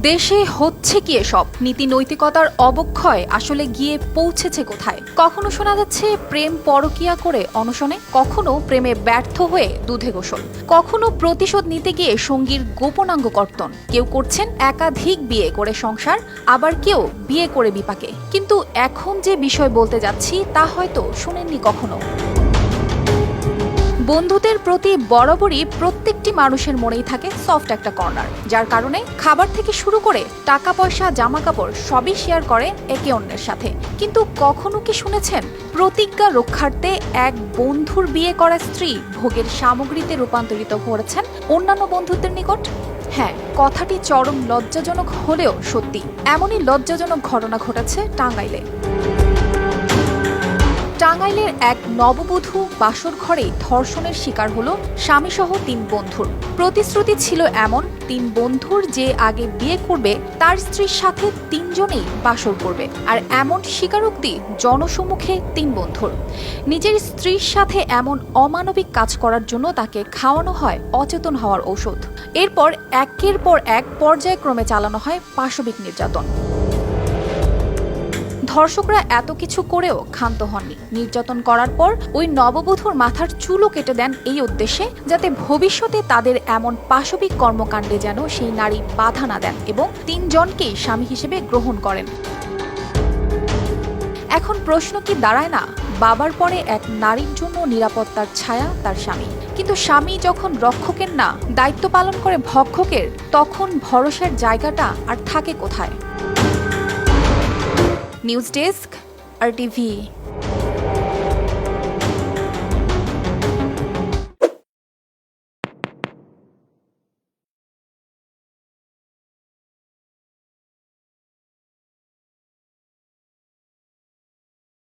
দেশে হচ্ছে কি এসব? নীতি নৈতিকতার অবক্ষয় আসলে গিয়ে পৌঁছেছে কোথায়? কখনো শোনা যাচ্ছে প্রেম পরকীয়া করে অনশনে, কখনো প্রেমে ব্যর্থ হয়ে দুধে গোসল, কখনো প্রতিশোধ নিতে গিয়ে সঙ্গীর গোপনাঙ্গ কর্তন। কেউ করছেন একাধিক বিয়ে করে সংসার, আবার কেউ বিয়ে করে বিপাকে। কিন্তু এখন যে বিষয় বলতে যাচ্ছি তা হয়তো শুনেননি কখনো। বন্ধুদের প্রতি বরাবরই প্রত্যেকটি মানুষের মনেই থাকে সফট একটা কর্নার, যার কারণে খাবার থেকে শুরু করে টাকা পয়সা জামা কাপড় সবই শেয়ার করে একে অন্যের সাথে। কিন্তু কখনো কি শুনেছেন প্রতিজ্ঞা রক্ষার্থে এক বন্ধুর বিয়ে করা স্ত্রী ভোগের সামগ্রীতে রূপান্তরিত করেছেন অন্যান্য বন্ধুদের নিকট? হ্যাঁ, কথাটি চরম লজ্জাজনক হলেও সত্যি। এমনই লজ্জাজনক ঘটনা ঘটেছে টাঙ্গাইলে। টাঙ্গাইলের এক নববধূ বাসর ঘরেই ধর্ষণের শিকার হলো স্বামীসহ ৩ বন্ধুর। প্রতিশ্রুতি ছিল এমন, ৩ বন্ধুর যে আগে বিয়ে করবে তার স্ত্রীর সাথে ৩ জনেই বাসর করবে। আর এমন স্বীকারোক্তি জনসম্মুখে ৩ বন্ধুর। নিজের স্ত্রীর সাথে এমন অমানবিক কাজ করার জন্য তাকে খাওয়ানো হয় অচেতন হওয়ার ঔষধ। এরপর একের পর এক পর্যায়ক্রমে চালানো হয় পাশবিক নির্যাতন। ধর্ষকরা এত কিছু করেও ক্ষান্ত হননি। নির্যাতন করার পর ওই নববধূর মাথার চুলও কেটে দেন এই উদ্দেশ্যে, যাতে ভবিষ্যতে তাদের এমন পাশবিক কর্মকাণ্ডে যেন সেই নারী বাধা না দেন এবং ৩ জনকেই স্বামী হিসেবে গ্রহণ করেন। এখন প্রশ্ন কি দাঁড়ায় না, বাবার পরে এক নারীর জন্য নিরাপত্তার ছায়া তার স্বামী। কিন্তু স্বামী যখন রক্ষকের না, দায়িত্ব পালন করে ভক্ষকের, তখন ভরসার জায়গাটা আর থাকে কোথায়? News desk, RTV।